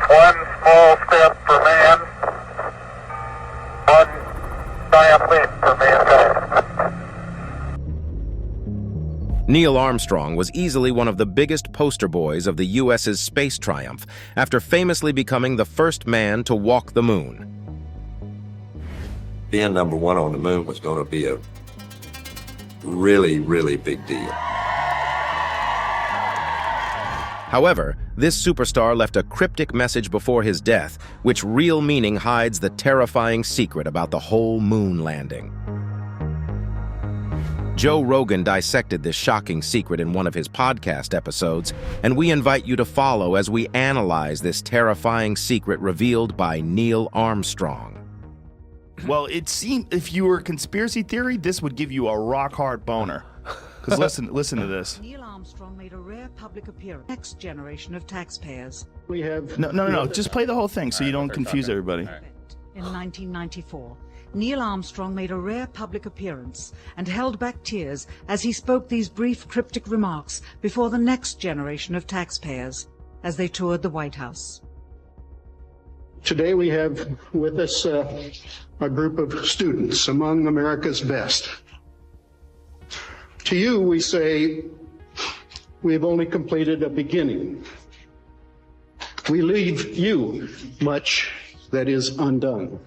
One small step for man, one giant leap for mankind. Neil Armstrong was easily one of the biggest poster boys of the U.S.'s space triumph after famously becoming the first man to walk the moon. Being number one on the moon was going to be a really, really big deal. However, this superstar left a cryptic message before his death, which real meaning hides the terrifying secret about the whole moon landing. Joe Rogan dissected this shocking secret in one of his podcast episodes, and we invite you to follow as we analyze this terrifying secret revealed by Neil Armstrong. Well, it seemed if you were conspiracy theory, this would give you a rock-hard boner. Because listen to this. Neil Armstrong made a rare public appearance. Next generation of taxpayers. We have No. Just play the whole thing so you don't confuse everybody. In 1994, Neil Armstrong made a rare public appearance and held back tears as he spoke these brief cryptic remarks before the next generation of taxpayers as they toured the White House. Today we have with us a group of students among America's best. To you we say, we have only completed a beginning. We leave you much that is undone.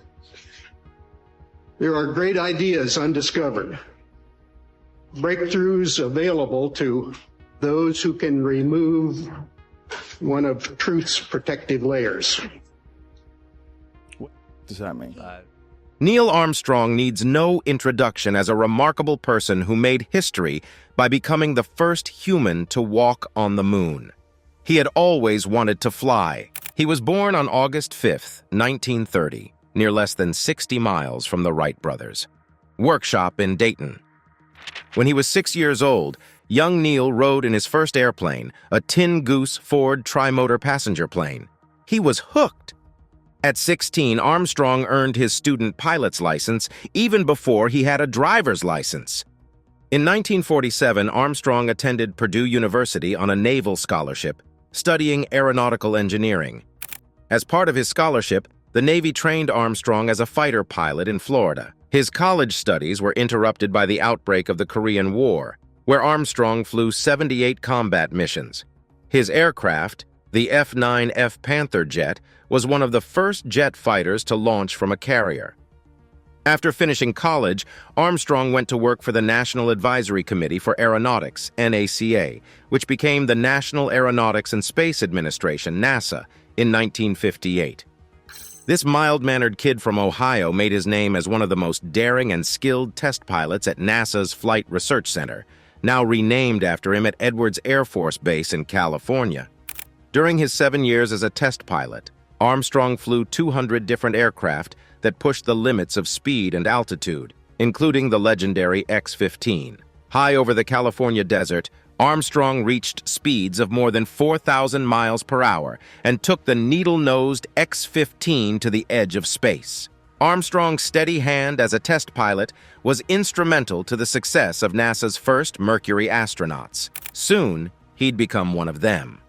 There are great ideas undiscovered, breakthroughs available to those who can remove one of truth's protective layers. What does that mean? Neil Armstrong needs no introduction as a remarkable person who made history by becoming the first human to walk on the moon. He had always wanted to fly. He was born on August 5th, 1930. Near less than 60 miles from the Wright brothers' workshop in Dayton. When he was 6 years old, young Neil rode in his first airplane, a Tin Goose Ford tri-motor passenger plane. He was hooked. At 16, Armstrong earned his student pilot's license even before he had a driver's license. In 1947, Armstrong attended Purdue University on a naval scholarship, studying aeronautical engineering. As part of his scholarship, the Navy trained Armstrong as a fighter pilot in Florida. His college studies were interrupted by the outbreak of the Korean War, where Armstrong flew 78 combat missions. His aircraft, the F-9F Panther jet, was one of the first jet fighters to launch from a carrier. After finishing college, Armstrong went to work for the National Advisory Committee for Aeronautics, NACA, which became the National Aeronautics and Space Administration, NASA, in 1958. This mild-mannered kid from Ohio made his name as one of the most daring and skilled test pilots at NASA's Flight Research Center, now renamed after him at Edwards Air Force Base in California. During his 7 years as a test pilot, Armstrong flew 200 different aircraft that pushed the limits of speed and altitude, including the legendary X-15. High over the California desert, Armstrong reached speeds of more than 4,000 miles per hour and took the needle-nosed X-15 to the edge of space. Armstrong's steady hand as a test pilot was instrumental to the success of NASA's first Mercury astronauts. Soon, he'd become one of them.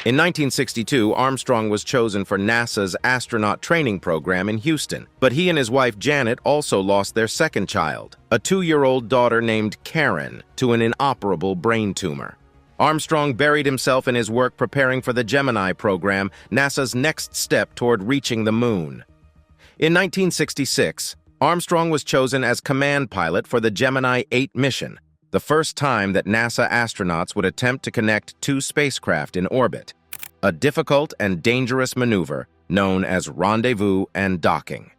In 1962, Armstrong was chosen for NASA's astronaut training program in Houston, but he and his wife Janet also lost their second child, a 2-year-old daughter named Karen, to an inoperable brain tumor. Armstrong buried himself in his work preparing for the Gemini program, NASA's next step toward reaching the moon. In 1966, Armstrong was chosen as command pilot for the Gemini 8 mission, the first time that NASA astronauts would attempt to connect two spacecraft in orbit, a difficult and dangerous maneuver known as rendezvous and docking.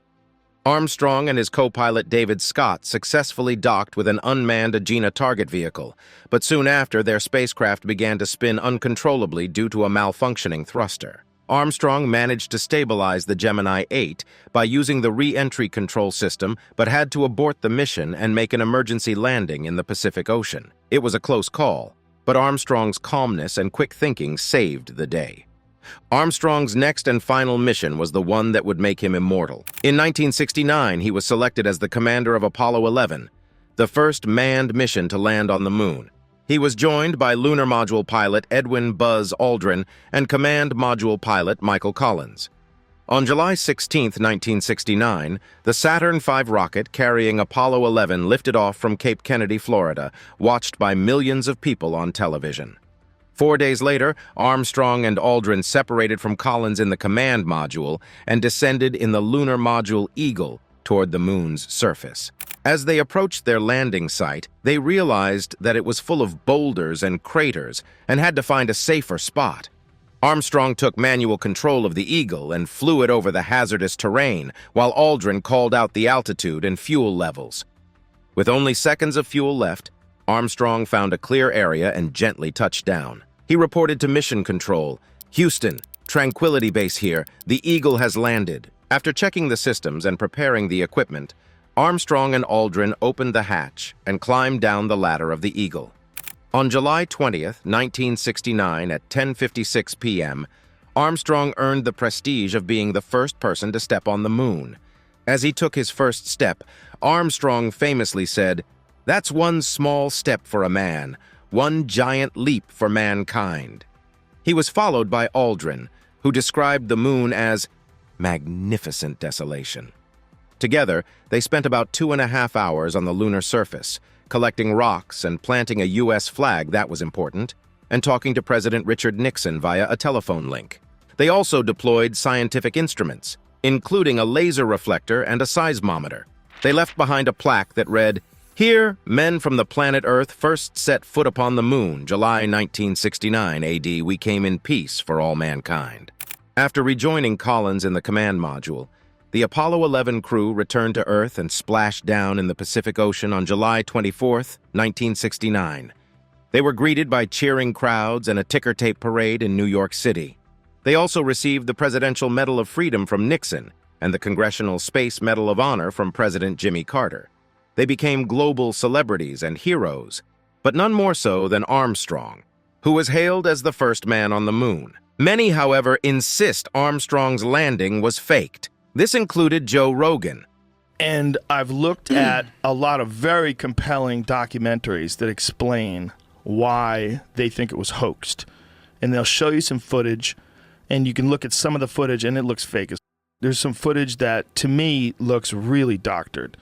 Armstrong and his co-pilot David Scott successfully docked with an unmanned Agena target vehicle, but soon after their spacecraft began to spin uncontrollably due to a malfunctioning thruster. Armstrong managed to stabilize the Gemini 8 by using the re-entry control system, but had to abort the mission and make an emergency landing in the Pacific Ocean. It was a close call, but Armstrong's calmness and quick thinking saved the day. Armstrong's next and final mission was the one that would make him immortal. In 1969, he was selected as the commander of Apollo 11, the first manned mission to land on the moon. He was joined by Lunar Module pilot Edwin Buzz Aldrin and Command Module pilot Michael Collins. On July 16, 1969, the Saturn V rocket carrying Apollo 11 lifted off from Cape Kennedy, Florida, watched by millions of people on television. 4 days later, Armstrong and Aldrin separated from Collins in the Command Module and descended in the Lunar Module Eagle toward the Moon's surface. As they approached their landing site, they realized that it was full of boulders and craters and had to find a safer spot. Armstrong took manual control of the Eagle and flew it over the hazardous terrain, while Aldrin called out the altitude and fuel levels. With only seconds of fuel left, Armstrong found a clear area and gently touched down. He reported to Mission Control, "Houston, Tranquility Base here. The Eagle has landed." After checking the systems and preparing the equipment, Armstrong and Aldrin opened the hatch and climbed down the ladder of the Eagle. On July 20th, 1969, at 10:56 p.m., Armstrong earned the prestige of being the first person to step on the Moon. As he took his first step, Armstrong famously said, "That's one small step for a man, one giant leap for mankind." He was followed by Aldrin, who described the Moon as magnificent desolation. Together, they spent about 2.5 hours on the lunar surface, collecting rocks and planting a U.S. flag that was important, and talking to President Richard Nixon via a telephone link. They also deployed scientific instruments, including a laser reflector and a seismometer. They left behind a plaque that read, "Here, men from the planet Earth first set foot upon the Moon, July 1969 AD. We came in peace for all mankind." After rejoining Collins in the Command Module, the Apollo 11 crew returned to Earth and splashed down in the Pacific Ocean on July 24, 1969. They were greeted by cheering crowds and a ticker tape parade in New York City. They also received the Presidential Medal of Freedom from Nixon and the Congressional Space Medal of Honor from President Jimmy Carter. They became global celebrities and heroes, but none more so than Armstrong, who was hailed as the first man on the Moon. Many, however, insist Armstrong's landing was faked. This included Joe Rogan. And I've looked at a lot of very compelling documentaries that explain why they think it was hoaxed. And they'll show you some footage, and you can look at some of the footage, and it looks fake. There's some footage that, to me, looks really doctored.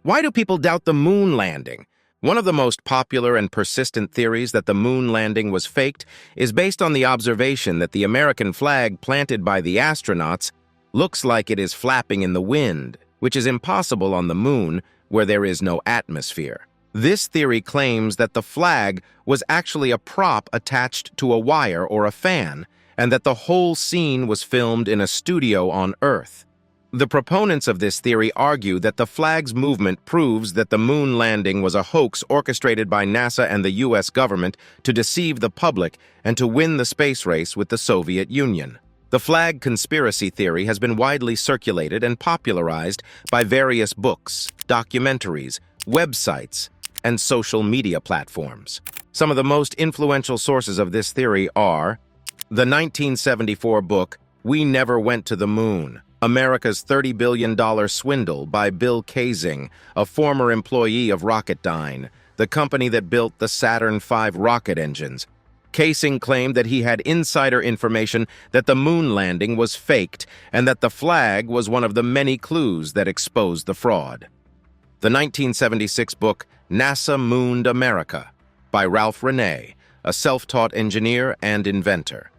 Why do people doubt the moon landing? One of the most popular and persistent theories that the moon landing was faked is based on the observation that the American flag planted by the astronauts looks like it is flapping in the wind, which is impossible on the Moon, where there is no atmosphere. This theory claims that the flag was actually a prop attached to a wire or a fan, and that the whole scene was filmed in a studio on Earth. The proponents of this theory argue that the flag's movement proves that the moon landing was a hoax orchestrated by NASA and the U.S. government to deceive the public and to win the space race with the Soviet Union. The flag conspiracy theory has been widely circulated and popularized by various books, documentaries, websites, and social media platforms. Some of the most influential sources of this theory are the 1974 book, We Never Went to the Moon, America's $30 Billion Swindle by Bill Kaysing, a former employee of Rocketdyne, the company that built the Saturn V rocket engines. Kaysing claimed that he had insider information that the moon landing was faked and that the flag was one of the many clues that exposed the fraud. The 1976 book, NASA Mooned America, by Ralph Rene, a self-taught engineer and inventor.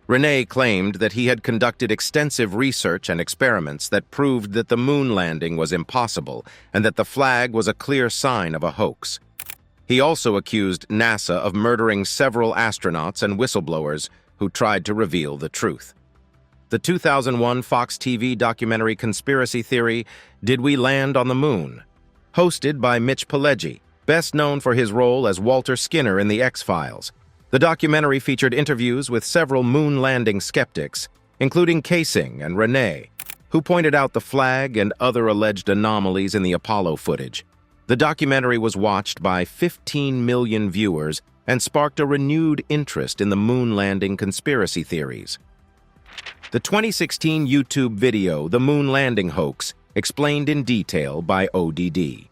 Rene claimed that he had conducted extensive research and experiments that proved that the moon landing was impossible and that the flag was a clear sign of a hoax. He also accused NASA of murdering several astronauts and whistleblowers who tried to reveal the truth. The 2001 Fox TV documentary Conspiracy Theory, Did We Land on the Moon? Hosted by Mitch Pileggi, best known for his role as Walter Skinner in The X-Files. The documentary featured interviews with several moon landing skeptics, including Kaysing and Rene, who pointed out the flag and other alleged anomalies in the Apollo footage. The documentary was watched by 15 million viewers and sparked a renewed interest in the moon landing conspiracy theories. The 2016 YouTube video, The Moon Landing Hoax, explained in detail by ODD.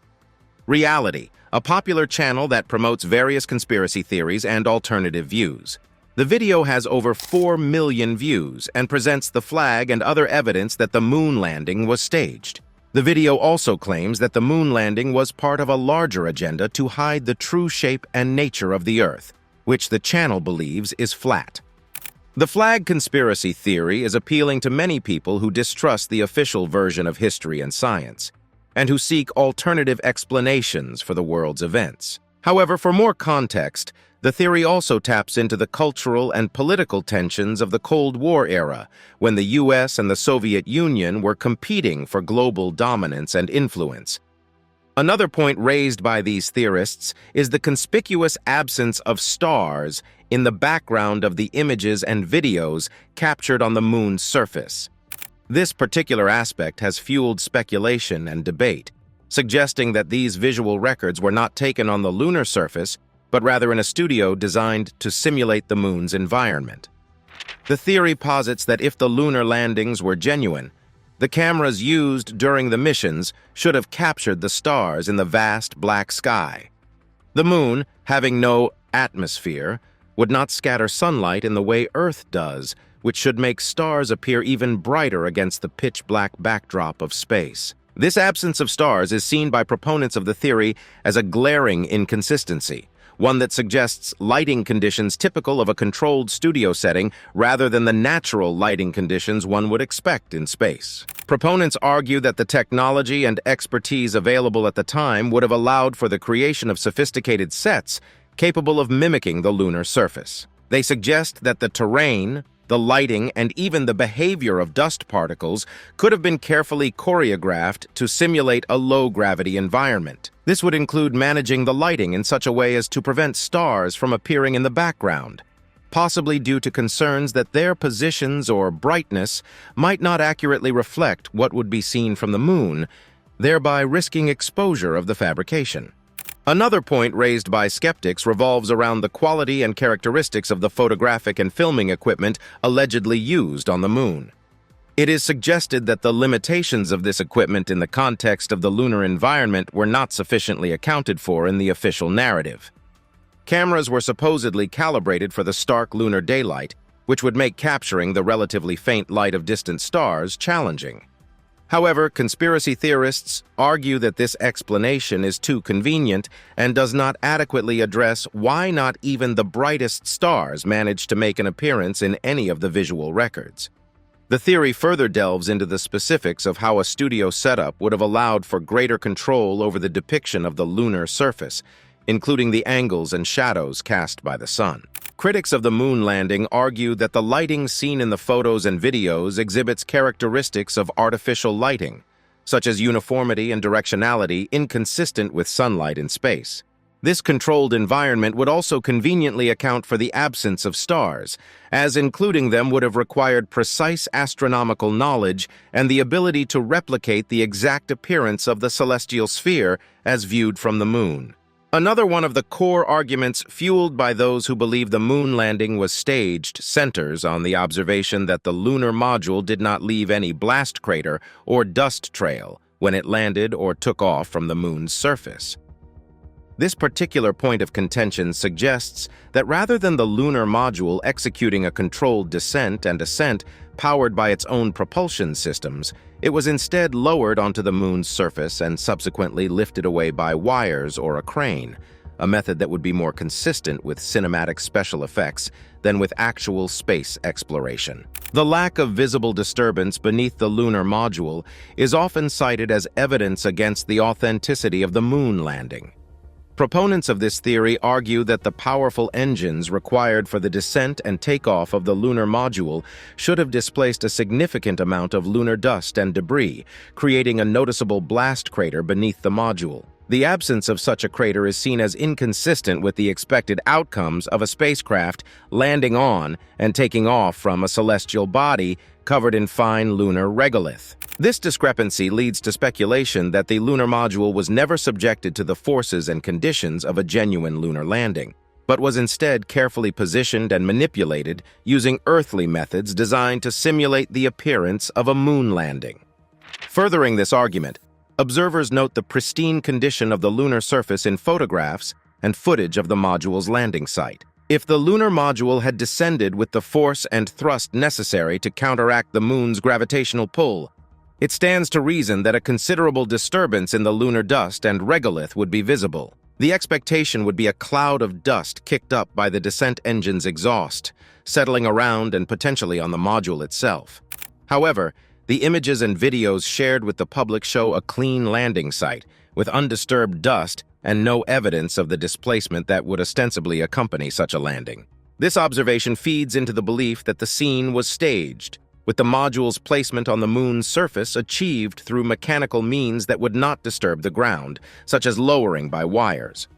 Reality, a popular channel that promotes various conspiracy theories and alternative views. The video has over 4 million views and presents the flag and other evidence that the moon landing was staged. The video also claims that the moon landing was part of a larger agenda to hide the true shape and nature of the Earth, which the channel believes is flat. The flag conspiracy theory is appealing to many people who distrust the official version of history and science, and who seek alternative explanations for the world's events. However, for more context, the theory also taps into the cultural and political tensions of the Cold War era, when the US and the Soviet Union were competing for global dominance and influence. Another point raised by these theorists is the conspicuous absence of stars in the background of the images and videos captured on the moon's surface. This particular aspect has fueled speculation and debate, suggesting that these visual records were not taken on the lunar surface, but rather in a studio designed to simulate the moon's environment. The theory posits that if the lunar landings were genuine, the cameras used during the missions should have captured the stars in the vast black sky. The moon, having no atmosphere, would not scatter sunlight in the way Earth does, which should make stars appear even brighter against the pitch-black backdrop of space. This absence of stars is seen by proponents of the theory as a glaring inconsistency, one that suggests lighting conditions typical of a controlled studio setting rather than the natural lighting conditions one would expect in space. Proponents argue that the technology and expertise available at the time would have allowed for the creation of sophisticated sets capable of mimicking the lunar surface. They suggest that the terrain, the lighting, and even the behavior of dust particles could have been carefully choreographed to simulate a low-gravity environment. This would include managing the lighting in such a way as to prevent stars from appearing in the background, possibly due to concerns that their positions or brightness might not accurately reflect what would be seen from the moon, thereby risking exposure of the fabrication. Another point raised by skeptics revolves around the quality and characteristics of the photographic and filming equipment allegedly used on the moon. It is suggested that the limitations of this equipment in the context of the lunar environment were not sufficiently accounted for in the official narrative. Cameras were supposedly calibrated for the stark lunar daylight, which would make capturing the relatively faint light of distant stars challenging. However, conspiracy theorists argue that this explanation is too convenient and does not adequately address why not even the brightest stars managed to make an appearance in any of the visual records. The theory further delves into the specifics of how a studio setup would have allowed for greater control over the depiction of the lunar surface, including the angles and shadows cast by the sun. Critics of the moon landing argue that the lighting seen in the photos and videos exhibits characteristics of artificial lighting, such as uniformity and directionality inconsistent with sunlight in space. This controlled environment would also conveniently account for the absence of stars, as including them would have required precise astronomical knowledge and the ability to replicate the exact appearance of the celestial sphere as viewed from the moon. Another one of the core arguments fueled by those who believe the moon landing was staged centers on the observation that the lunar module did not leave any blast crater or dust trail when it landed or took off from the moon's surface. This particular point of contention suggests that rather than the lunar module executing a controlled descent and ascent powered by its own propulsion systems, it was instead lowered onto the moon's surface and subsequently lifted away by wires or a crane, a method that would be more consistent with cinematic special effects than with actual space exploration. The lack of visible disturbance beneath the lunar module is often cited as evidence against the authenticity of the moon landing. Proponents of this theory argue that the powerful engines required for the descent and takeoff of the lunar module should have displaced a significant amount of lunar dust and debris, creating a noticeable blast crater beneath the module. The absence of such a crater is seen as inconsistent with the expected outcomes of a spacecraft landing on and taking off from a celestial body covered in fine lunar regolith. This discrepancy leads to speculation that the lunar module was never subjected to the forces and conditions of a genuine lunar landing, but was instead carefully positioned and manipulated using earthly methods designed to simulate the appearance of a moon landing. Furthering this argument, Observers note the pristine condition of the lunar surface in photographs and footage of the module's landing site. If the lunar module had descended with the force and thrust necessary to counteract the moon's gravitational pull, it stands to reason that a considerable disturbance in the lunar dust and regolith would be visible. The expectation would be a cloud of dust kicked up by the descent engine's exhaust, settling around and potentially on the module itself. However, the images and videos shared with the public show a clean landing site, with undisturbed dust and no evidence of the displacement that would ostensibly accompany such a landing. This observation feeds into the belief that the scene was staged, with the module's placement on the moon's surface achieved through mechanical means that would not disturb the ground, such as lowering by wires.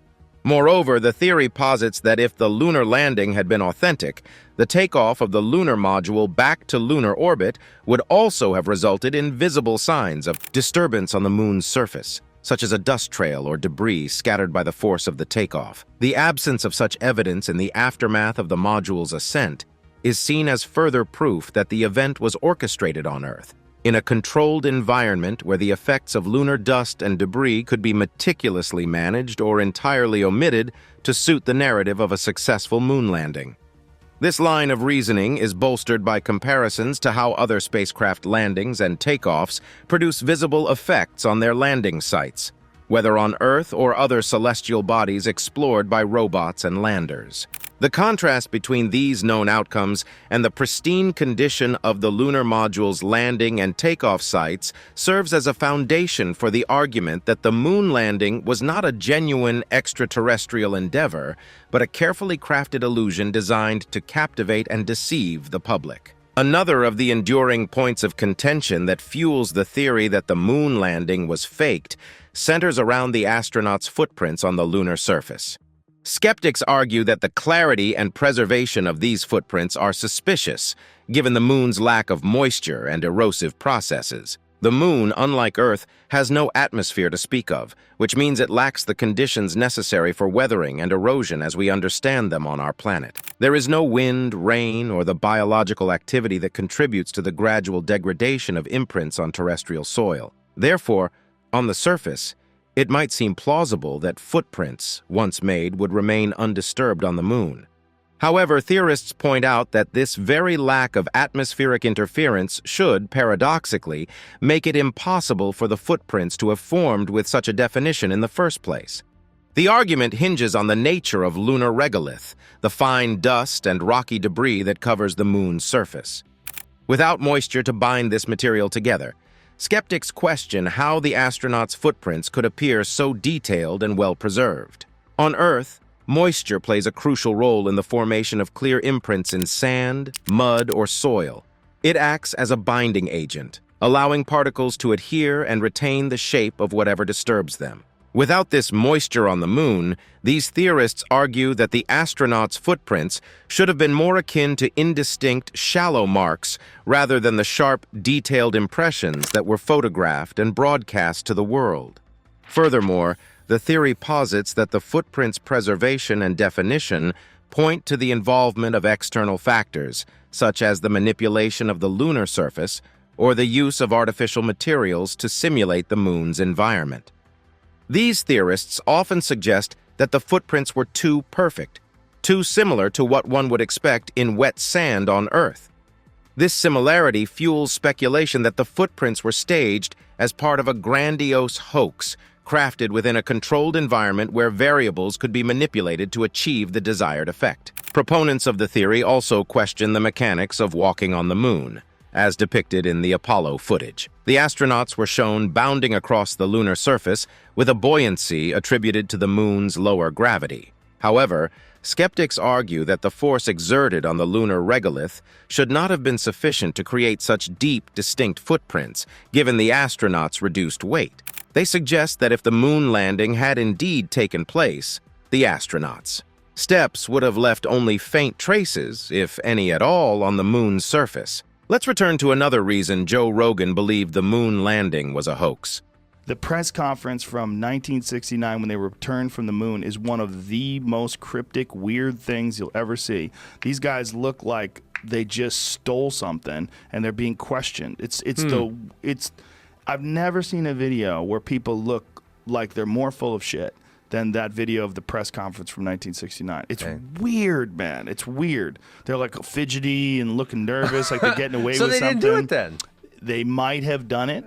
Moreover, the theory posits that if the lunar landing had been authentic, the takeoff of the lunar module back to lunar orbit would also have resulted in visible signs of disturbance on the moon's surface, such as a dust trail or debris scattered by the force of the takeoff. The absence of such evidence in the aftermath of the module's ascent is seen as further proof that the event was orchestrated on Earth, in a controlled environment where the effects of lunar dust and debris could be meticulously managed or entirely omitted to suit the narrative of a successful moon landing. This line of reasoning is bolstered by comparisons to how other spacecraft landings and takeoffs produce visible effects on their landing sites, whether on Earth or other celestial bodies explored by robots and landers. The contrast between these known outcomes and the pristine condition of the lunar module's landing and takeoff sites serves as a foundation for the argument that the moon landing was not a genuine extraterrestrial endeavor, but a carefully crafted illusion designed to captivate and deceive the public. Another of the enduring points of contention that fuels the theory that the moon landing was faked centers around the astronauts' footprints on the lunar surface. Skeptics argue that the clarity and preservation of these footprints are suspicious, given the moon's lack of moisture and erosive processes. The moon, unlike Earth, has no atmosphere to speak of, which means it lacks the conditions necessary for weathering and erosion as we understand them on our planet. There is no wind, rain, or the biological activity that contributes to the gradual degradation of imprints on terrestrial soil. Therefore, on the surface, it might seem plausible that footprints, once made, would remain undisturbed on the moon. However, theorists point out that this very lack of atmospheric interference should, paradoxically, make it impossible for the footprints to have formed with such a definition in the first place. The argument hinges on the nature of lunar regolith, the fine dust and rocky debris that covers the moon's surface. Without moisture to bind this material together, skeptics question how the astronauts' footprints could appear so detailed and well-preserved. On Earth, moisture plays a crucial role in the formation of clear imprints in sand, mud, or soil. It acts as a binding agent, allowing particles to adhere and retain the shape of whatever disturbs them. Without this moisture on the moon, these theorists argue that the astronauts' footprints should have been more akin to indistinct, shallow marks rather than the sharp, detailed impressions that were photographed and broadcast to the world. Furthermore, the theory posits that the footprints' preservation and definition point to the involvement of external factors, such as the manipulation of the lunar surface or the use of artificial materials to simulate the moon's environment. These theorists often suggest that the footprints were too perfect, too similar to what one would expect in wet sand on Earth. This similarity fuels speculation that the footprints were staged as part of a grandiose hoax crafted within a controlled environment where variables could be manipulated to achieve the desired effect. Proponents of the theory also question the mechanics of walking on the moon, as depicted in the Apollo footage. The astronauts were shown bounding across the lunar surface with a buoyancy attributed to the moon's lower gravity. However, skeptics argue that the force exerted on the lunar regolith should not have been sufficient to create such deep, distinct footprints, given the astronauts' reduced weight. They suggest that if the moon landing had indeed taken place, the astronauts' steps would have left only faint traces, if any at all, on the moon's surface. Let's return to another reason Joe Rogan believed the moon landing was a hoax. The press conference from 1969 when they returned from the moon is one of the most cryptic, weird things you'll ever see. These guys look like they just stole something and they're being questioned. I've never seen a video where people look like they're more full of shit than that video of the press conference from 1969. It's weird, man. It's weird. They're like fidgety and looking nervous, like they're getting away So with they something. didn't do it then. They might have done it.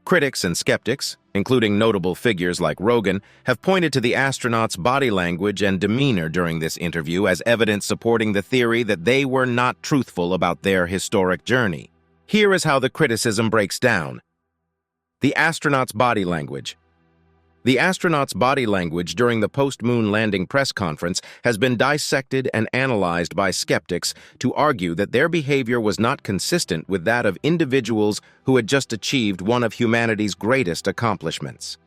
Critics and skeptics, including notable figures like Rogan, have pointed to the astronauts' body language and demeanor during this interview as evidence supporting the theory that they were not truthful about their historic journey. Here is how the criticism breaks down. The astronauts' body language. The astronauts' body language during the post-moon landing press conference has been dissected and analyzed by skeptics to argue that their behavior was not consistent with that of individuals who had just achieved one of humanity's greatest accomplishments.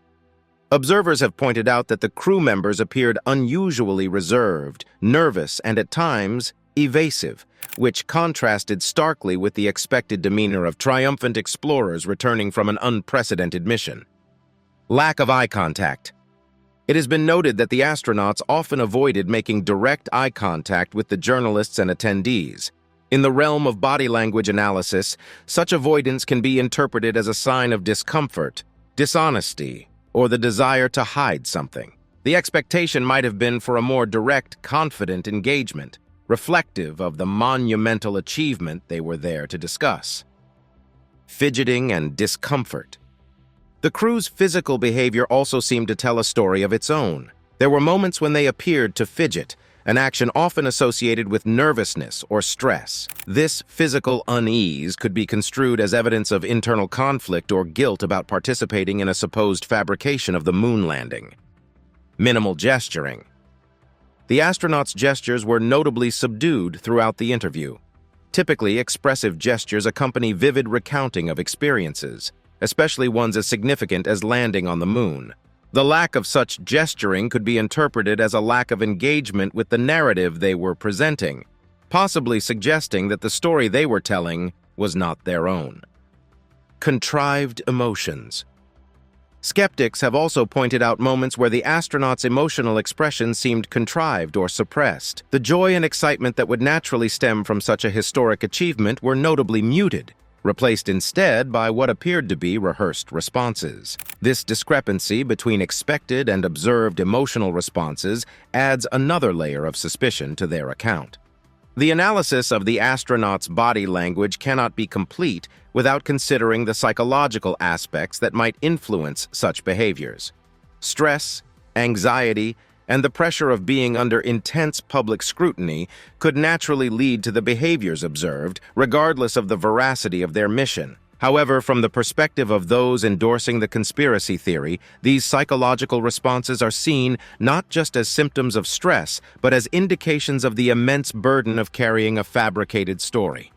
Observers have pointed out that the crew members appeared unusually reserved, nervous, and at times evasive, which contrasted starkly with the expected demeanor of triumphant explorers returning from an unprecedented mission. Lack of eye contact. It has been noted that the astronauts often avoided making direct eye contact with the journalists and attendees. In the realm of body language analysis, such avoidance can be interpreted as a sign of discomfort, dishonesty, or the desire to hide something. The expectation might have been for a more direct, confident engagement, reflective of the monumental achievement they were there to discuss. Fidgeting and discomfort. The crew's physical behavior also seemed to tell a story of its own. There were moments when they appeared to fidget, an action often associated with nervousness or stress. This physical unease could be construed as evidence of internal conflict or guilt about participating in a supposed fabrication of the moon landing. Minimal gesturing. The astronauts' gestures were notably subdued throughout the interview. Typically, expressive gestures accompany vivid recounting of experiences, especially ones as significant as landing on the moon. The lack of such gesturing could be interpreted as a lack of engagement with the narrative they were presenting, possibly suggesting that the story they were telling was not their own. Contrived emotions. Skeptics have also pointed out moments where the astronauts' emotional expression seemed contrived or suppressed. The joy and excitement that would naturally stem from such a historic achievement were notably muted, replaced instead by what appeared to be rehearsed responses. This discrepancy between expected and observed emotional responses adds another layer of suspicion to their account. The analysis of the astronauts' body language cannot be complete without considering the psychological aspects that might influence such behaviors. Stress, anxiety, and the pressure of being under intense public scrutiny could naturally lead to the behaviors observed, regardless of the veracity of their mission. However, from the perspective of those endorsing the conspiracy theory, these psychological responses are seen not just as symptoms of stress, but as indications of the immense burden of carrying a fabricated story.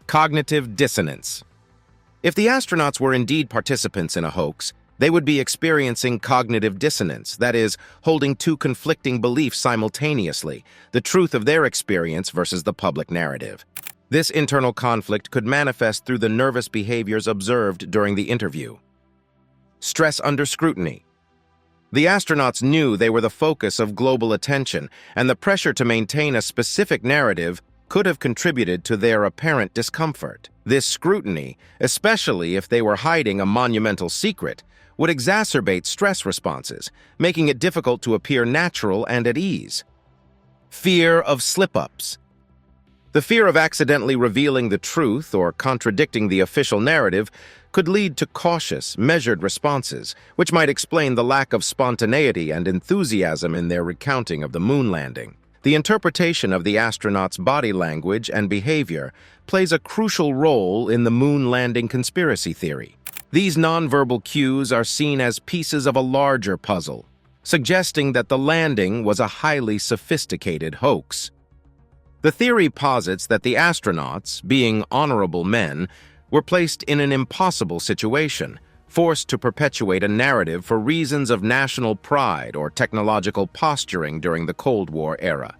Cognitive dissonance. If the astronauts were indeed participants in a hoax, they would be experiencing cognitive dissonance, that is, holding two conflicting beliefs simultaneously, the truth of their experience versus the public narrative. This internal conflict could manifest through the nervous behaviors observed during the interview. Stress under scrutiny. The astronauts knew they were the focus of global attention, and the pressure to maintain a specific narrative could have contributed to their apparent discomfort. This scrutiny, especially if they were hiding a monumental secret, would exacerbate stress responses, making it difficult to appear natural and at ease. Fear of slip-ups. The fear of accidentally revealing the truth or contradicting the official narrative could lead to cautious, measured responses, which might explain the lack of spontaneity and enthusiasm in their recounting of the moon landing. The interpretation of the astronauts' body language and behavior plays a crucial role in the moon landing conspiracy theory. These nonverbal cues are seen as pieces of a larger puzzle, suggesting that the landing was a highly sophisticated hoax. The theory posits that the astronauts, being honorable men, were placed in an impossible situation, forced to perpetuate a narrative for reasons of national pride or technological posturing during the Cold War era.